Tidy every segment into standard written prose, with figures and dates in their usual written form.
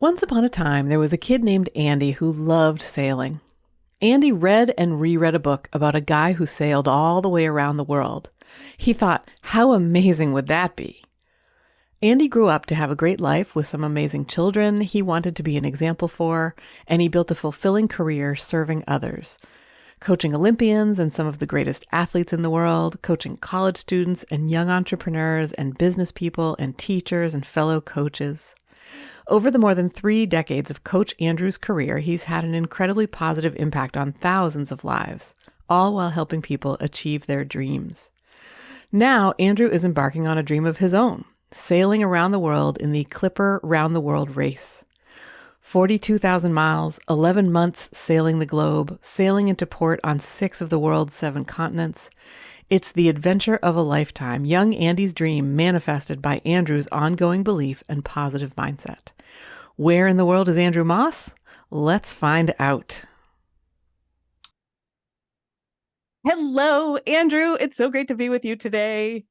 Once upon a time, there was a kid named Andy who loved sailing. Andy read and reread a book about a guy who sailed all the way around the world. He thought, how amazing would that be? Andy grew up to have a great life with some amazing children he wanted to be an example for, and he built a fulfilling career serving others, coaching Olympians and some of the greatest athletes in the world, coaching college students and young entrepreneurs and business people and teachers and fellow coaches. Over the more than 3 decades of Coach Andrew's career, he's had an incredibly positive impact on thousands of lives, all while helping people achieve their dreams. Now, Andrew is embarking on a dream of his own, sailing around the world in the Clipper Round the World race. 42,000 miles, 11 months sailing the globe, sailing into port on 6 of the world's 7 continents. It's the adventure of a lifetime, young Andy's dream manifested by Andrew's ongoing belief and positive mindset. Where in the world is Andrew Moss? Let's find out. Hello, Andrew. It's so great to be with you today.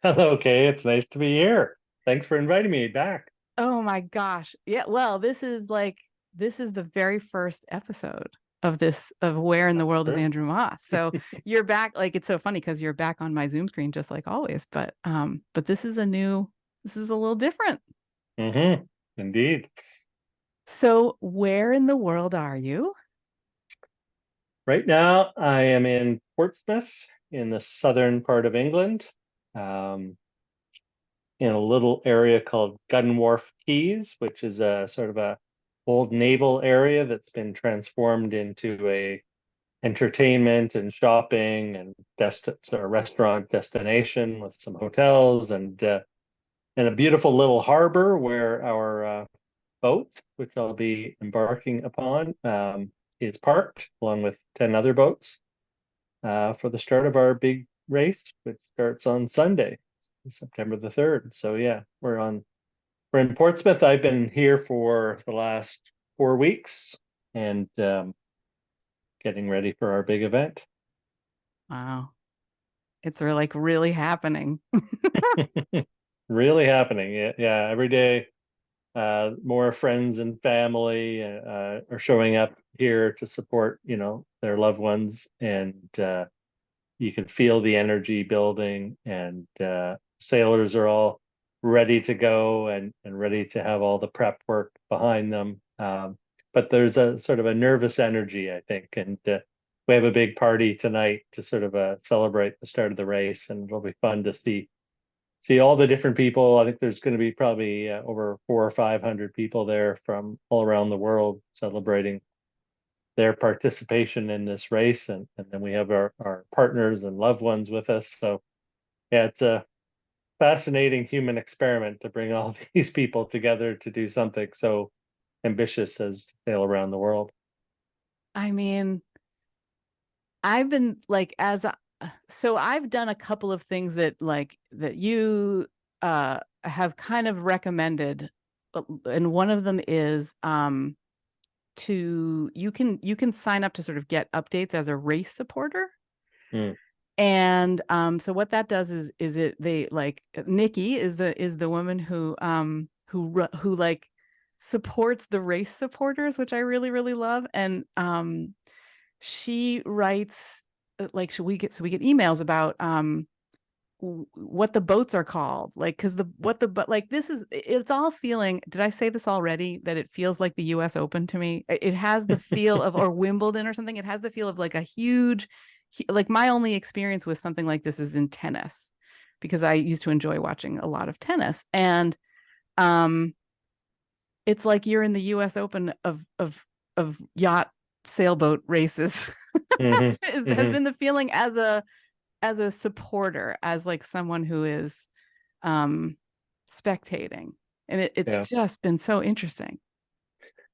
Hello, Kay. It's nice to be here. Thanks for inviting me back. Oh my gosh. Yeah, well, this is the very first episode of Where in the World is Sure. Andrew Moss. So you're back, like it's so funny because you're back on my Zoom screen just like always, but this is a little different. Mm-hmm. Indeed. So where in the world are you? Right now, I am in Portsmouth in the southern part of England, um, in a little area called Gun Wharf Keys, which is a sort of a old naval area that's been transformed into a entertainment and shopping and sort of restaurant destination with some hotels and a beautiful little harbor where our boat, which I'll be embarking upon, is parked along with 10 other boats for the start of our big race, which starts on Sunday, September the 3rd. So yeah, we're in Portsmouth. I've been here for the last 4 weeks and getting ready for our big event. Wow. It's really happening. Really happening. Yeah, yeah. Every day, more friends and family are showing up here to support, their loved ones, and you can feel the energy building. And sailors are all ready to go and ready to have all the prep work behind them. But there's a sort of a nervous energy, I think, and we have a big party tonight to sort of celebrate the start of the race, and it'll be fun to see all the different people. I think there's going to be probably over 400 or 500 people there from all around the world celebrating their participation in this race. And then we have our partners and loved ones with us. So yeah, it's a fascinating human experiment to bring all these people together to do something so ambitious as to sail around the world. I mean, I've been like as a, so I've done a couple of things that you have kind of recommended, and one of them is to you can sign up to sort of get updates as a race supporter. Mm, And so what that does is it they like Nikki is the woman who like supports the race supporters, which I really really love. And she writes we get emails about what the boats are called, like because the what the but like this is it's all feeling, did I say this already, that it feels like the US Open to me? It has the feel of, or Wimbledon or something. It has the feel of like a huge, like my only experience with something like this is in tennis, because I used to enjoy watching a lot of tennis. And um it's like you're in the US Open of yacht sailboat races. hmm Has hmm been the feeling as a supporter, as like someone who is um spectating. And it's Yeah. just been so interesting.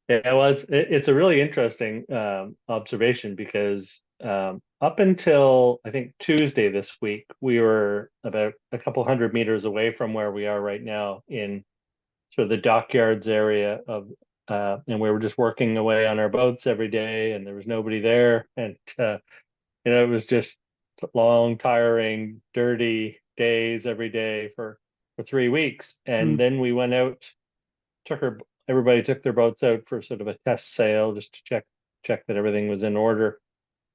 Yeah, well, it's a really interesting observation because up until I think Tuesday this week, we were about a couple hundred meters away from where we are right now in sort of the dockyards area and we were just working away on our boats every day, and there was nobody there, and it was just long, tiring, dirty days every day for 3 weeks, and Mm. then we went out everybody took their boats out for sort of a test sail just to check that everything was in order.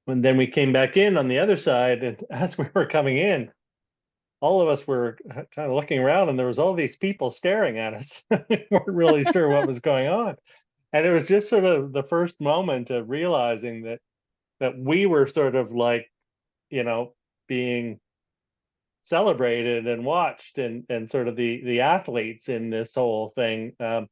And then we came back in on the other side, and as we were coming in, all of us were kind of looking around, and there was all these people staring at us. We weren't really sure what was going on, and it was just sort of the first moment of realizing that we were sort of like, being celebrated and watched, and sort of the athletes in this whole thing. It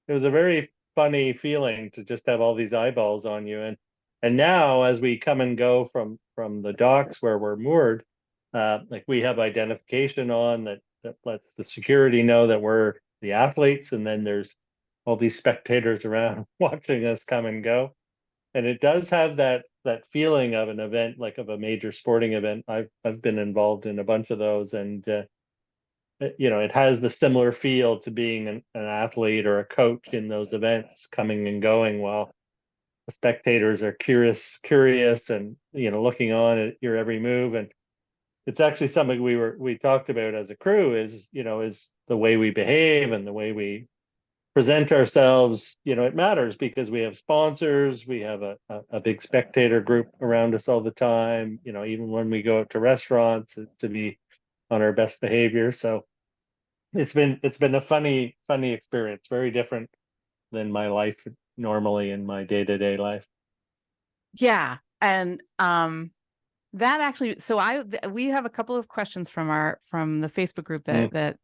was a very funny feeling to just have all these eyeballs on you. And now, as we come and go from the docks where we're moored, like we have identification on that lets the security know that we're the athletes, and then there's all these spectators around watching us come and go. And it does have that feeling of an event, like of a major sporting event. I've been involved in a bunch of those, and it has the similar feel to being an athlete or a coach in those events, coming and going while the spectators are curious and looking on at your every move. And it's actually something we talked about as a crew, is the way we behave and the way we present ourselves. It matters because we have sponsors, we have a big spectator group around us all the time. Even when we go out to restaurants, it's to be on our best behavior. So it's been a funny experience, very different than my life normally in my day-to-day life. Yeah. And that actually, so we have a couple of questions from the Facebook group that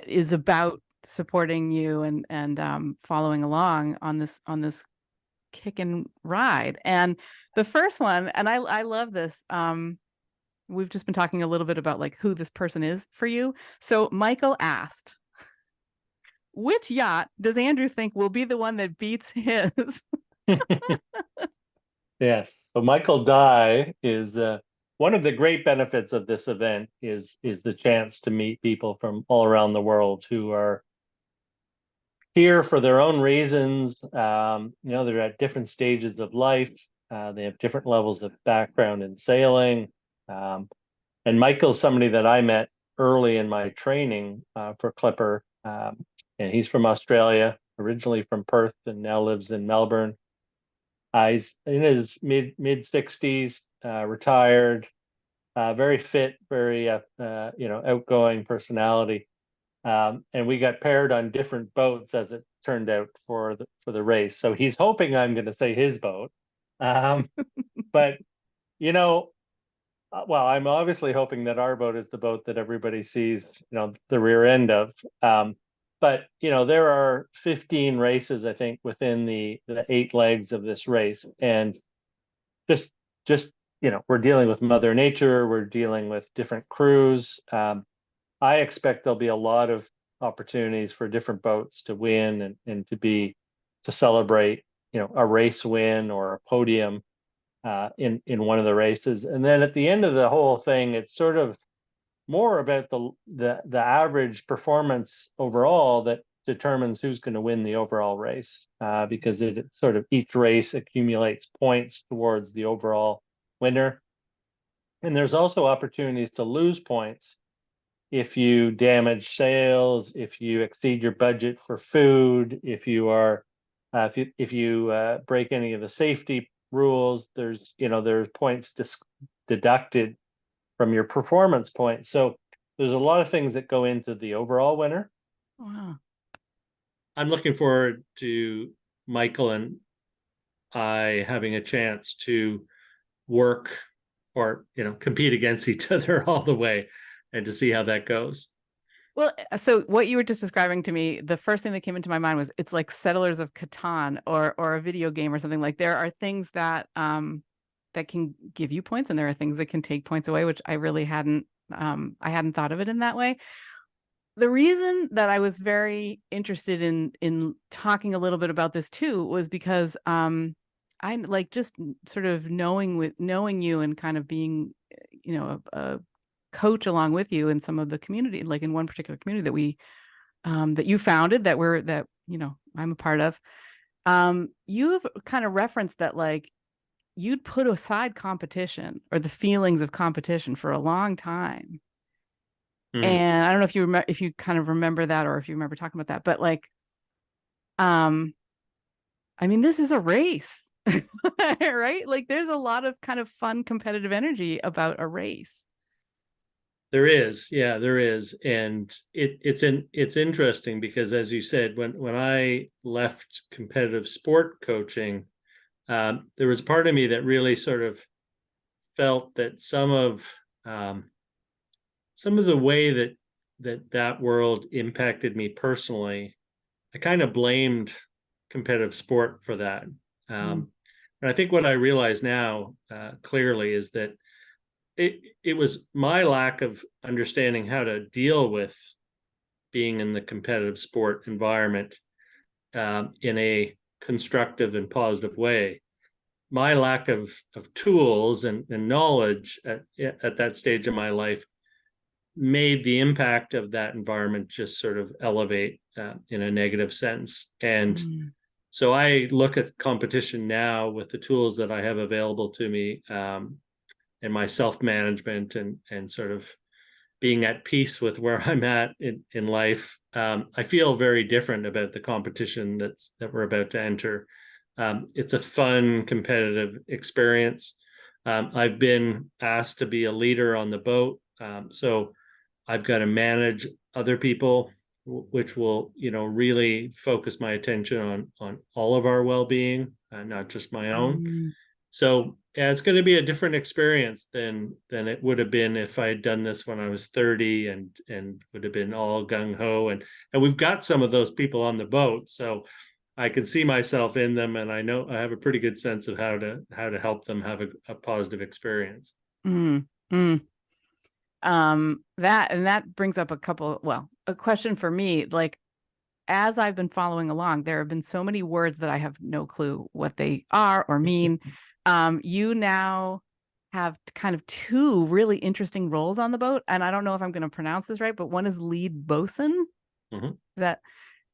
is about supporting you and following along on this kick and ride. And the first one, and I love this, we've just been talking a little bit about like who this person is for you. So Michael asked, which yacht does Andrew think will be the one that beats his? Yes. So Michael Dye is one of the great benefits of this event is the chance to meet people from all around the world who are here for their own reasons. They're at different stages of life. They have different levels of background in sailing. And Michael's somebody that I met early in my training for Clipper. And he's from Australia, originally from Perth, and now lives in Melbourne. He's in his mid 60s, retired, very fit, very outgoing personality. And we got paired on different boats, as it turned out, for the race. So he's hoping I'm going to say his boat, but well, I'm obviously hoping that our boat is the boat that everybody sees, the rear end of. But there are 15 races, I think, within the 8 legs of this race, and just we're dealing with Mother Nature. We're dealing with different crews. I expect there'll be a lot of opportunities for different boats to win and to celebrate, a race win or a podium in one of the races. And then at the end of the whole thing, it's sort of more about the average performance overall that determines who's going to win the overall race, because it sort of, each race accumulates points towards the overall winner. And there's also opportunities to lose points if you damage sails, if you exceed your budget for food, if you break any of the safety rules. There's points deducted from your performance points. So there's a lot of things that go into the overall winner. Wow. I'm looking forward to Michael and I having a chance to work or compete against each other all the way, and to see how that goes. Well, so what you were just describing to me, the first thing that came into my mind was it's like Settlers of Catan or a video game or something. Like there are things that that can give you points, and there are things that can take points away, which I really hadn't thought of it in that way. The reason that I was very interested in talking a little bit about this too was because I like just sort of knowing you and kind of being a coach along with you in some of the community, like in one particular community that we that you founded, that I'm a part of. You've kind of referenced that, like, you'd put aside competition or the feelings of competition for a long time. Mhm. And I don't know if you remember, if you kind of remember that, or if you remember talking about that, but like, um, I mean, this is a race, right? Like there's a lot of kind of fun competitive energy about a race. There is, yeah, there is, and it's interesting because, as you said, when I left competitive sport coaching, there was a part of me that really sort of felt that um, some of the way that world impacted me personally, I kind of blamed competitive sport for that. Mm. And I think what I realize now clearly is that it was my lack of understanding how to deal with being in the competitive sport environment in a constructive and positive way. My lack of tools and knowledge at that stage of my life made the impact of that environment just sort of elevate in a negative sense. And Mm. so I look at competition now with the tools that I have available to me, and my self-management and sort of being at peace with where I'm at in life. I feel very different about the competition that we're about to enter. It's a fun, competitive experience. I've been asked to be a leader on the boat, so I've got to manage other people, which will, really focus my attention on all of our well-being, not just my own. Mm. So yeah, it's going to be a different experience than it would have been if I had done this when I was 30 and would have been all gung ho. And we've got some of those people on the boat, so I can see myself in them, and I know I have a pretty good sense of how to help them have a positive experience. Mm. Mm. That brings up a couple, well, a question for me. Like, as I've been following along, there have been so many words that I have no clue what they are or mean. You now have kind of two really interesting roles on the boat, and I don't know if I'm going to pronounce this right, but one is lead bosun. Mm-hmm. That,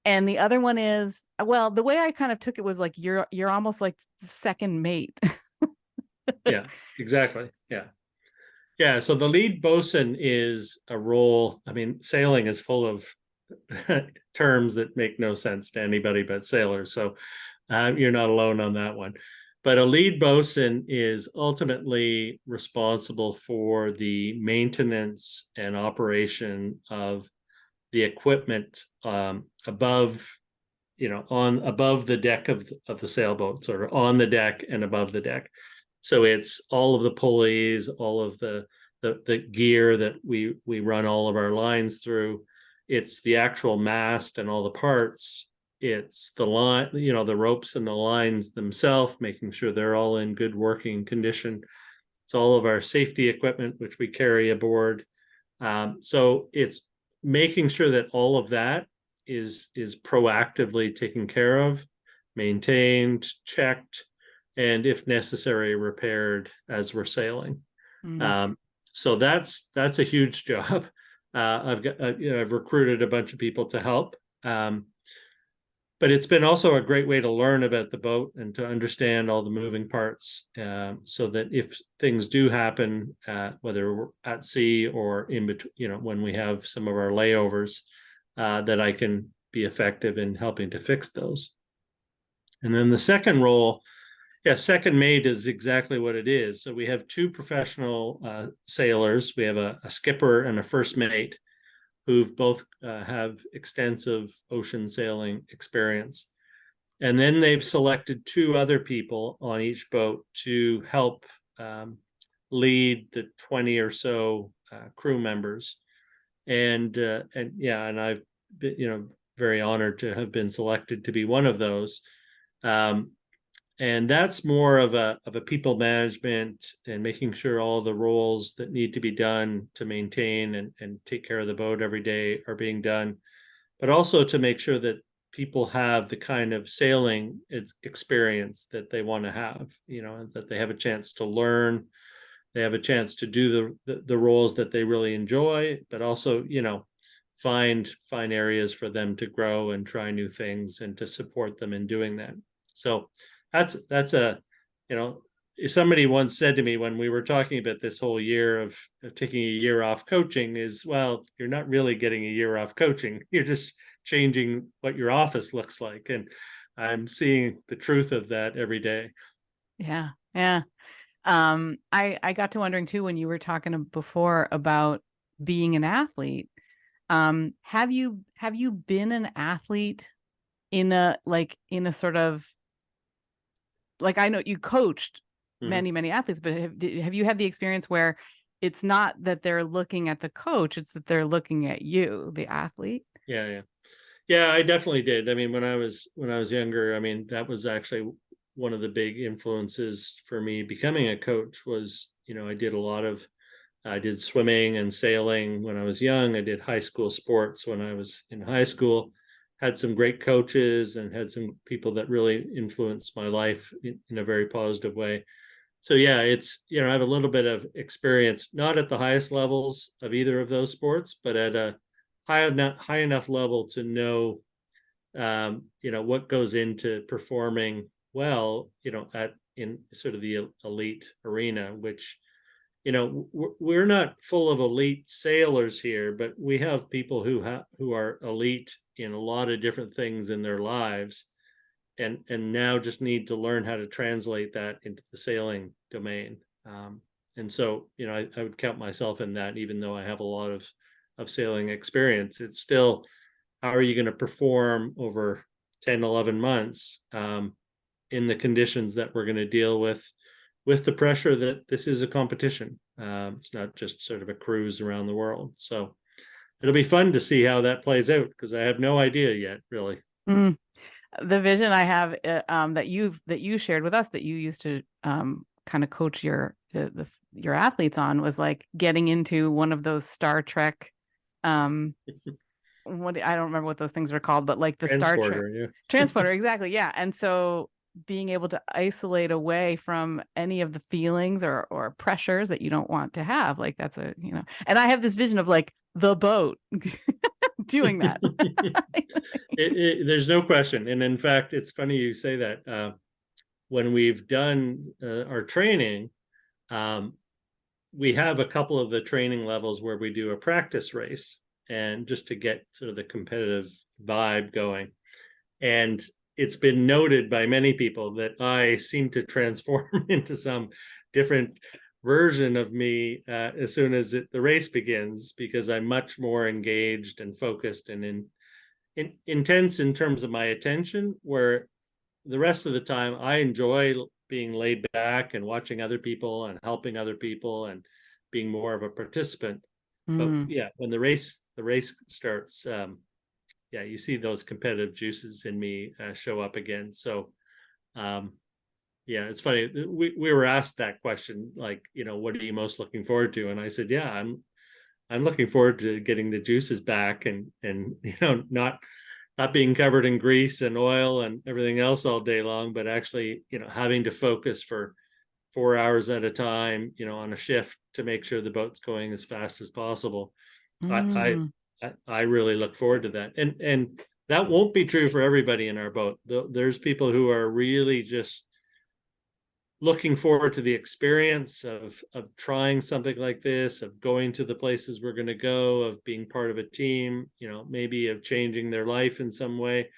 and the other one is, well, the way I kind of took it was like you're almost like the second mate. Yeah, exactly. Yeah. Yeah. So the lead bosun is a role. I mean, sailing is full of terms that make no sense to anybody but sailors. So you're not alone on that one. But a lead bosun is ultimately responsible for the maintenance and operation of the equipment above, on above the deck of the sailboat, sort of on the deck and above the deck. So it's all of the pulleys, all of the gear that we run all of our lines through. It's the actual mast and all the parts. It's the line, the ropes and the lines themselves, making sure they're all in good working condition. It's all of our safety equipment, which we carry aboard. So it's making sure that all of that is proactively taken care of, maintained, checked, and if necessary, repaired as we're sailing. Mm. Um, so that's a huge job. I've recruited a bunch of people to help. But it's been also a great way to learn about the boat and to understand all the moving parts, so that if things do happen, whether we're at sea or in between, when we have some of our layovers, that I can be effective in helping to fix those. And then the second role, yeah, second mate is exactly what it is. So we have two professional sailors. We have a skipper and a first mate who've both have extensive ocean sailing experience. And then they've selected two other people on each boat to help lead the 20 or so crew members. And yeah, and I've been, very honored to have been selected to be one of those. Um, and that's more of a people management and making sure all the roles that need to be done to maintain and take care of the boat every day are being done, but also to make sure that people have the kind of sailing experience that they want to have, that they have a chance to learn, they have a chance to do the roles that they really enjoy, but also, find areas for them to grow and try new things and to support them in doing that. So that's a, somebody once said to me when we were talking about this whole year of taking a year off coaching is, well, you're not really getting a year off coaching. You're just changing what your office looks like. And I'm seeing the truth of that every day. Yeah. Yeah. I got to wondering too, when you were talking before about being an athlete, have you been an athlete in a sort of, like, I know you coached many athletes, but have you had the experience where it's not that they're looking at the coach, it's that they're looking at you, the athlete? Yeah, I definitely did. I mean, when I was younger, I mean, that was actually one of the big influences for me becoming a coach was, I did swimming and sailing when I was young. I did high school sports when I was in high school, had some great coaches and had some people that really influenced my life in a very positive way. So yeah, it's, I have a little bit of experience, not at the highest levels of either of those sports, but at a high enough level to know, what goes into performing well, in sort of the elite arena, which, we're not full of elite sailors here, but we have people who are elite in a lot of different things in their lives, and now just need to learn how to translate that into the sailing domain. And so, I would count myself in that, even though I have a lot of sailing experience. It's still, how are you going to perform over 10, 11 months in the conditions that we're going to deal with the pressure that this is a competition. It's not just sort of a cruise around the world. So it'll be fun to see how that plays out, because I have no idea yet, really. The vision I have that you shared with us, that you used to kind of coach your athletes on, was like getting into one of those Star Trek what, I don't remember what those things are called, but like the Star Trek transporter, exactly. Yeah. And so being able to isolate away from any of the feelings or pressures that you don't want to have, like that's and I have this vision of like the boat doing that. There's no question. And in fact, it's funny you say that. When we've done our training, we have a couple of the training levels where we do a practice race, and just to get sort of the competitive vibe going. And it's been noted by many people that I seem to transform into some different version of me as soon as the race begins, because I'm much more engaged and focused and intense in terms of my attention, where the rest of the time I enjoy being laid back and watching other people and helping other people and being more of a participant. But yeah, when the race starts, you see those competitive juices in me show up again. So it's funny, we were asked that question, like, what are you most looking forward to? And I said, I'm looking forward to getting the juices back, and not being covered in grease and oil and everything else all day long, but actually, having to focus for 4 hours at a time, on a shift, to make sure the boat's going as fast as possible. I really look forward to that. And that won't be true for everybody in our boat. There's people who are really just looking forward to the experience of trying something like this, of going to the places we're going to go, of being part of a team, maybe of changing their life in some way.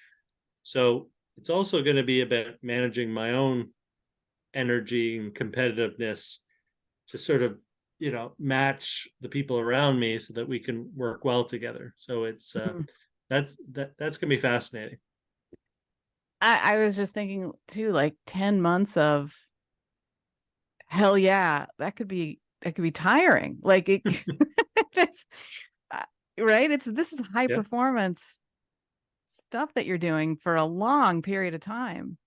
So it's also going to be about managing my own energy and competitiveness to sort of, match the people around me so that we can work well together. So it's that's gonna be fascinating. I was just thinking too, like 10 months of hell yeah, that could be tiring. Like it, right? This is high performance stuff that you're doing for a long period of time.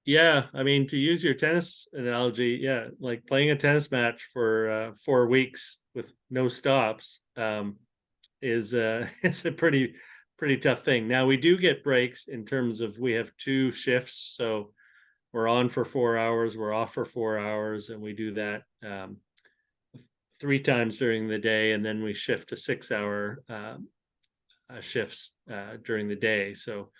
Yeah, I mean, to use your tennis analogy, like playing a tennis match for 4 weeks with no stops is it's a pretty tough thing. Now we do get breaks in terms of, we have 2 shifts, so we're on for 4 hours, we're off for 4 hours, and we do that 3 times during the day, and then we shift to 6-hour shifts during the day. So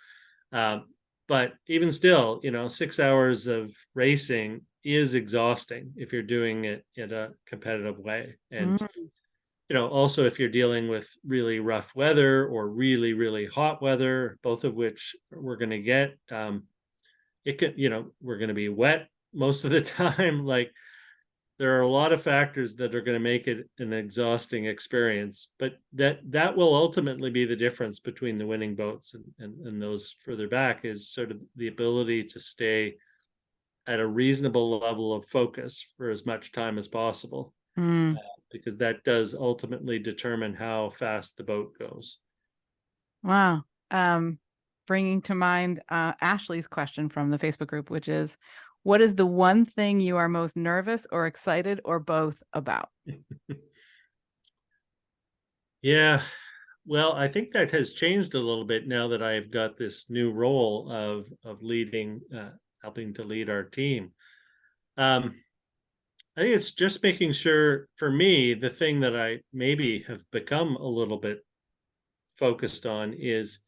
but even still, 6 hours of racing is exhausting if you're doing it in a competitive way. And Mm. also if you're dealing with really rough weather or really, really hot weather, both of which we're going to get, it could, we're going to be wet most of the time. Like, there are a lot of factors that are going to make it an exhausting experience, but that will ultimately be the difference between the winning boats and those further back, is sort of the ability to stay at a reasonable level of focus for as much time as possible, Mm. because that does ultimately determine how fast the boat goes. Wow. Bringing to mind Ashley's question from the Facebook group, which is, what is the one thing you are most nervous or excited or both about? Yeah, well, I think that has changed a little bit now that I've got this new role of leading, helping to lead our team. I think it's just making sure, for me, the thing that I maybe have become a little bit focused on is,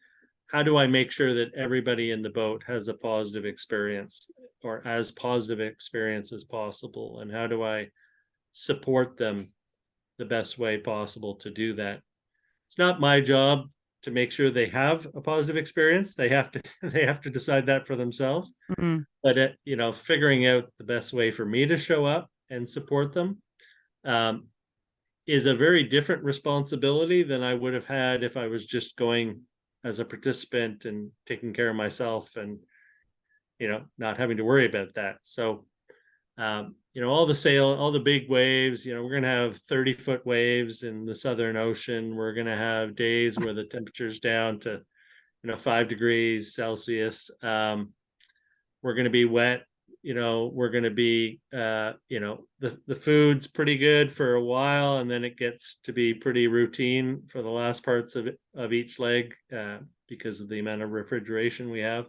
how do I make sure that everybody in the boat has a positive experience, or as positive experience as possible? And how do I support them the best way possible to do that? It's not my job to make sure they have a positive experience. They have to they have to decide that for themselves. Mm. But figuring out the best way for me to show up and support them, is a very different responsibility than I would have had if I was just going as a participant and taking care of myself and not having to worry about that. So all the big waves, we're going to have 30-foot waves in the Southern Ocean. We're going to have days where the temperature's down to 5 degrees Celsius. We're going to be wet. We're going to be the food's pretty good for a while, and then it gets to be pretty routine for the last parts of each leg, because of the amount of refrigeration we have.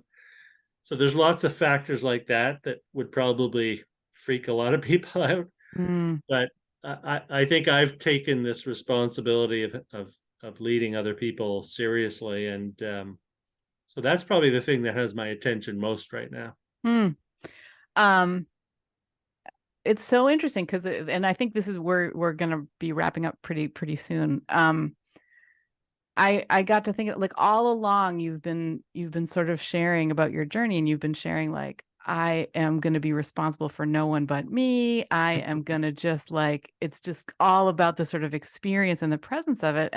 So there's lots of factors like that would probably freak a lot of people out. Mm. But I think I've taken this responsibility of leading other people seriously, and so that's probably the thing that has my attention most right now. Mm. It's so interesting because, and I think this is where we're going to be wrapping up pretty soon. I got to think, like, all along you've been sort of sharing about your journey, and you've been sharing, like, I am going to be responsible for no one but me. I am going to just, like, it's just all about the sort of experience and the presence of it.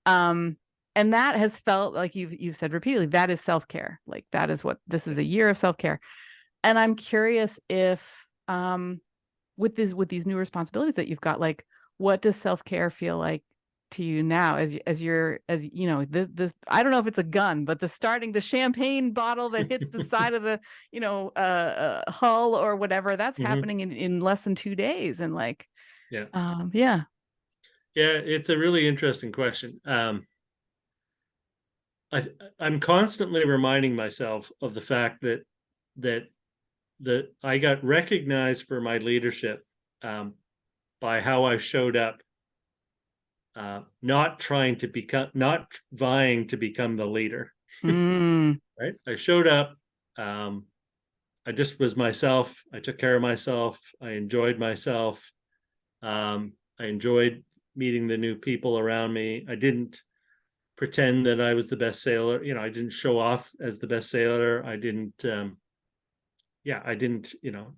Um and that has felt like you've said repeatedly, that is self-care. Like, that is what this is, a year of self-care. And I'm curious if with these new responsibilities that you've got, like, what does self-care feel like to you now, as this, I don't know if it's a gun, but the champagne bottle that hits the side of the hull or whatever, that's Mhm. happening in less than 2 days. And, like, Yeah. yeah. Yeah, it's a really interesting question. I'm constantly reminding myself of the fact that I got recognized for my leadership, by how I showed up, not vying to become the leader. Mm. Right? I showed up. I just was myself. I took care of myself. I enjoyed myself. I enjoyed meeting the new people around me. I didn't pretend that I was the best sailor. I didn't show off as the best sailor. I didn't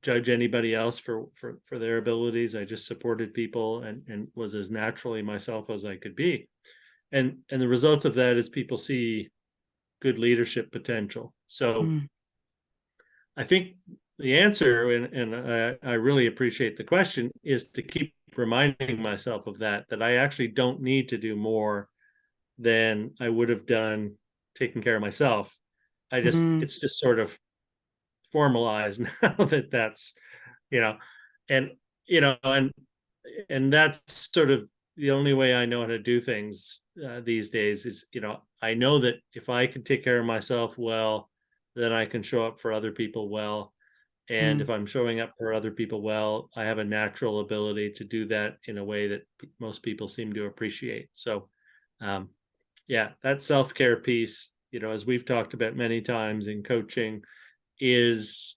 judge anybody else for their abilities. I just supported people and was as naturally myself as I could be. And the result of that is people see good leadership potential. So Mm. I think the answer, and I really appreciate the question, is to keep reminding myself of that I actually don't need to do more than I would have done taking care of myself. Mm. It's just sort of formalized now that's, you know, and, and that's sort of the only way I know how to do things these days is, I know that if I can take care of myself well, then I can show up for other people well. And Mm. if I'm showing up for other people well, I have a natural ability to do that in a way that most people seem to appreciate. So, yeah, that self-care piece, as we've talked about many times in coaching, is,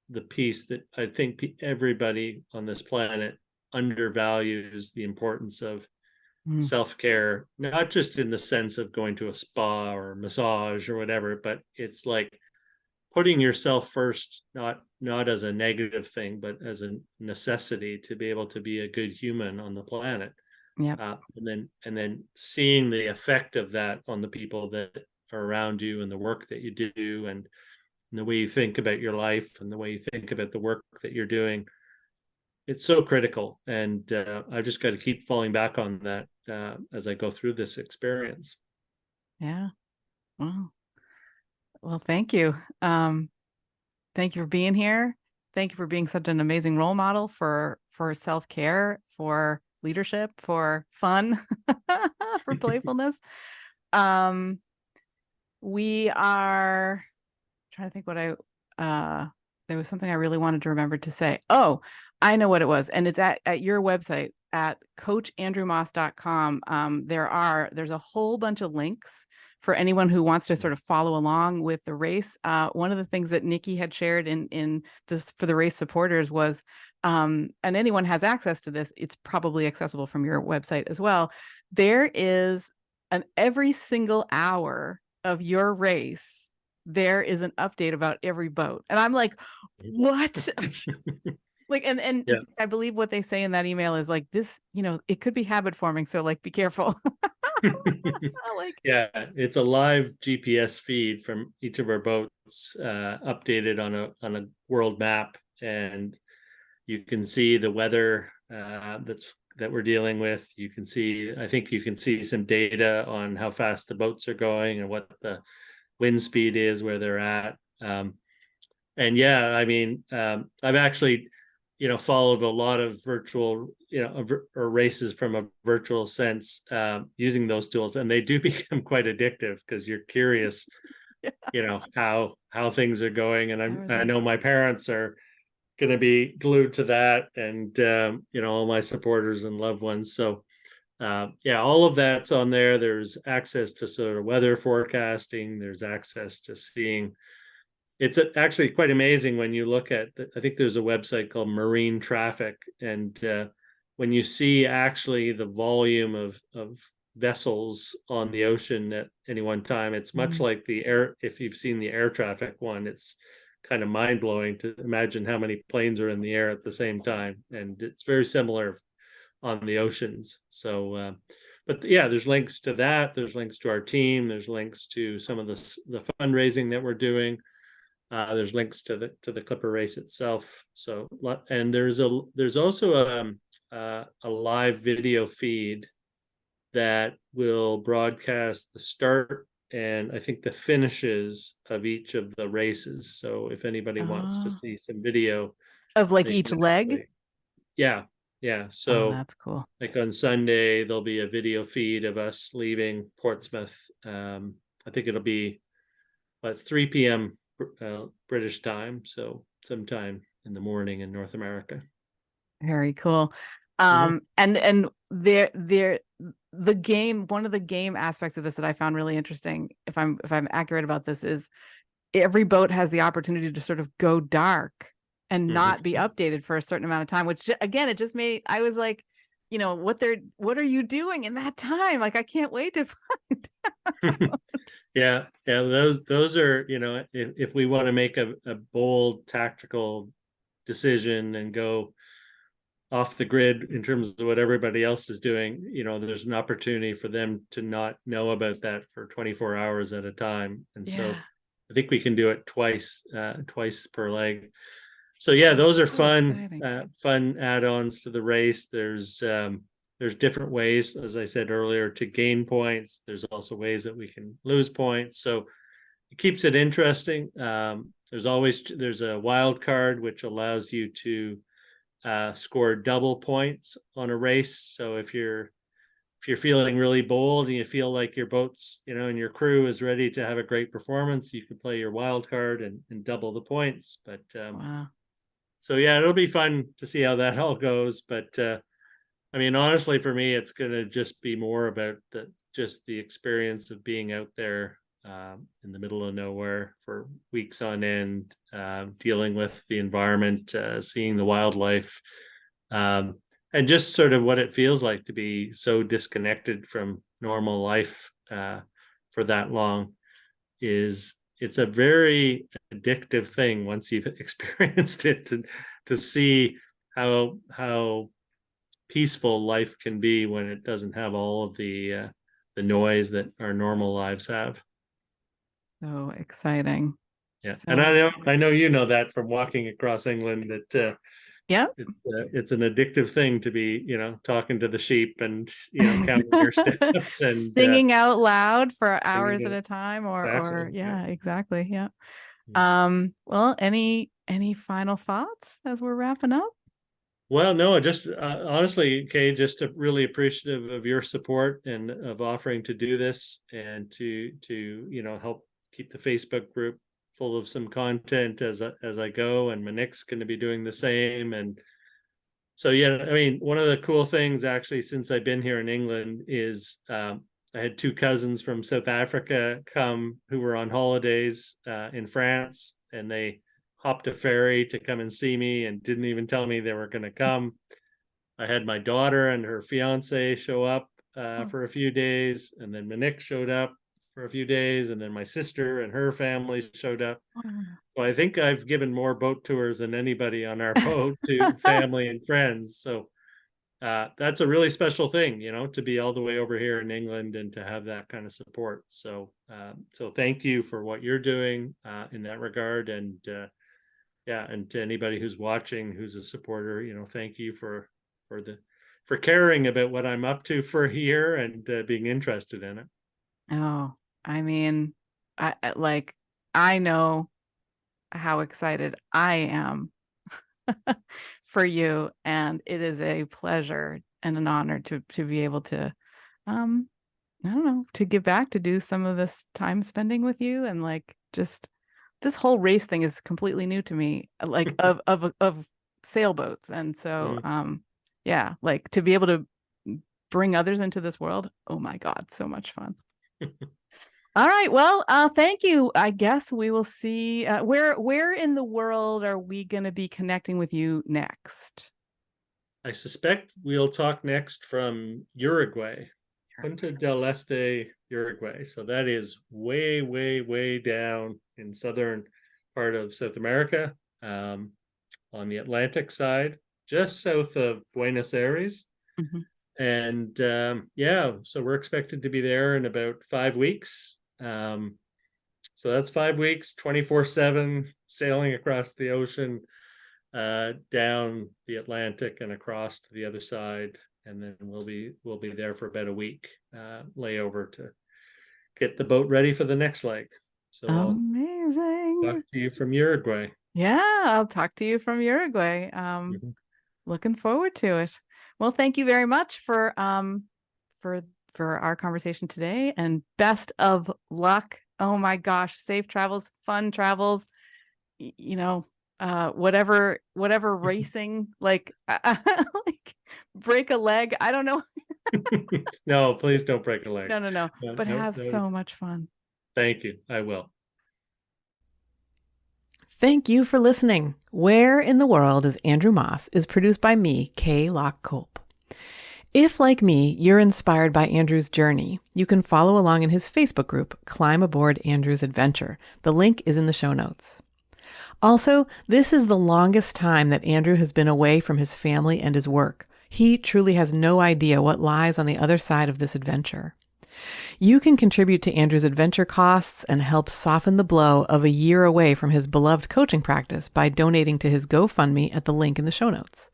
the piece that I think everybody on this planet undervalues the importance of self-care, not just in the sense of going to a spa or massage or whatever, but it's like putting yourself first, not as a negative thing, but as a necessity to be able to be a good human on the planet. Yeah. And then seeing the effect of that on the people that are around you and the work that you do, and the way you think about your life and the way you think about the work that you're doing. It's so critical. And I've just got to keep falling back on that as I go through this experience. Yeah. Well, thank you. Thank you for being here. Thank you for being such an amazing role model for self-care, for leadership, for fun, for playfulness. We are trying to think what there was something I really wanted to remember to say. Oh, I know what it was. And it's at your website at coachandrewmoss.com. There's a whole bunch of links for anyone who wants to sort of follow along with the race. One of the things that Nikki had shared in this for the race supporters was, and anyone has access to this, it's probably accessible from your website as well. There is every single hour of your race, there is an update about every boat. And I'm like, what? Like, and Yeah. I believe what they say in that email is like this, it could be habit forming. So like, be careful. Like, yeah, it's a live GPS feed from each of our boats, updated on a world map, and you can see the weather that we're dealing with. I think you can see some data on how fast the boats are going and what the wind speed is where they're at. And yeah, I mean, I've actually, followed a lot of virtual, or races from a virtual sense, using those tools, and they do become quite addictive because you're curious, how things are going. And I know my parents are going to be glued to that, and all my supporters and loved ones. So all of that's on there. There's access to sort of weather forecasting. There's access to seeing. It's actually quite amazing when you look at, I think there's a website called Marine Traffic, and when you see actually the volume of vessels on the ocean at any one time, it's much like the air. If you've seen the air traffic one, it's kind of mind blowing to imagine how many planes are in the air at the same time, and it's very similar on the oceans. So, but yeah, there's links to that. There's links to our team. There's links to some of the fundraising that we're doing. There's links to the Clipper race itself. So, and there's also a live video feed that will broadcast the start and I think the finishes of each of the races. So if anybody wants to see some video of like each leg. Yeah. So that's cool. Like on Sunday, there'll be a video feed of us leaving Portsmouth. I think it'll be, it's 3 p.m. British time, so sometime in the morning in North America. Very cool. And the game, one of the game aspects of this that I found really interesting, if I'm accurate about this, is every boat has the opportunity to sort of go dark and not be updated for a certain amount of time, which again, it just made, I was like, what are you doing in that time? Like, I can't wait to find. Yeah. Those are, if we want to make a bold tactical decision and go off the grid in terms of what everybody else is doing, there's an opportunity for them to not know about that for 24 hours at a time. And so I think we can do it twice per leg. So yeah, those are fun add-ons to the race. There's different ways, as I said earlier, to gain points. There's also ways that we can lose points. So it keeps it interesting. There's a wild card, which allows you to score double points on a race. So if you're feeling really bold and you feel like your boat's, and your crew is ready to have a great performance, you can play your wild card and double the points. But wow. So yeah, it'll be fun to see how that all goes. But I mean, honestly, for me, it's going to just be more about the experience of being out there in the middle of nowhere for weeks on end, dealing with the environment, seeing the wildlife, and just sort of what it feels like to be so disconnected from normal life for that long. It's a very addictive thing once you've experienced it, to see how peaceful life can be when it doesn't have all of the noise that our normal lives have. So exciting. Yeah, So and I know you know that from walking across England, that yeah, it's an addictive thing to be, talking to the sheep and counting your steps and singing out loud for hours singing at a time, or exactly, yeah, exactly. Yeah. yeah. Well, any final thoughts as we're wrapping up? Well, no, just honestly, Kay, just really appreciative of your support and of offering to do this, and to help keep the Facebook group full of some content as I go, and Monique's going to be doing the same. And so, yeah, I mean, one of the cool things actually since I've been here in England is I had two cousins from South Africa come who were on holidays in France, and they hopped a ferry to come and see me and didn't even tell me they were going to come. I had my daughter and her fiance show up for a few days, and then Monique showed up for a few days, and then my sister and her family showed up. So I think I've given more boat tours than anybody on our boat to family and friends. So that's a really special thing, to be all the way over here in England and to have that kind of support. So so thank you for what you're doing in that regard. And yeah, and to anybody who's watching, who's a supporter, thank you for caring about what I'm up to for a year and being interested in it. Oh, I mean, I know how excited I am for you, and it is a pleasure and an honor to be able to I don't know, to give back, to do some of this time spending with you. And just this whole race thing is completely new to me, of sailboats. And so yeah, to be able to bring others into this world, oh my God, so much fun. All right. Well, thank you. I guess we will see where in the world are we going to be connecting with you next? I suspect we'll talk next from Uruguay, Punta del Este, Uruguay. So that is way, way, way down in southern part of South America, on the Atlantic side, just south of Buenos Aires. Mm-hmm. And yeah, so we're expected to be there in about 5 weeks. So that's 5 weeks, 24/7 sailing across the ocean, down the Atlantic and across to the other side, and then we'll be there for about a week layover to get the boat ready for the next leg. So amazing. I'll talk to you from Uruguay. Yeah, I'll talk to you from Uruguay. Looking forward to it. Well, thank you very much for our conversation today, and best of luck. Oh my gosh, safe travels, fun travels. Whatever racing, break a leg. I don't know. No, please don't break a leg. No. But no, have so much fun. Thank you. I will. Thank you for listening. Where in the World is Andrew Moss is produced by me, Kay Locke-Culp. If, like me, you're inspired by Andrew's journey, you can follow along in his Facebook group, Climb Aboard Andrew's Adventure. The link is in the show notes. Also, this is the longest time that Andrew has been away from his family and his work. He truly has no idea what lies on the other side of this adventure. You can contribute to Andrew's adventure costs and help soften the blow of a year away from his beloved coaching practice by donating to his GoFundMe at the link in the show notes.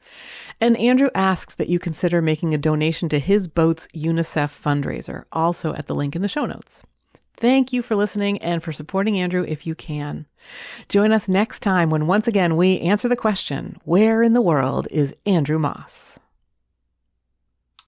And Andrew asks that you consider making a donation to his boat's UNICEF fundraiser, also at the link in the show notes. Thank you for listening and for supporting Andrew if you can. Join us next time when once again we answer the question, where in the world is Andrew Moss?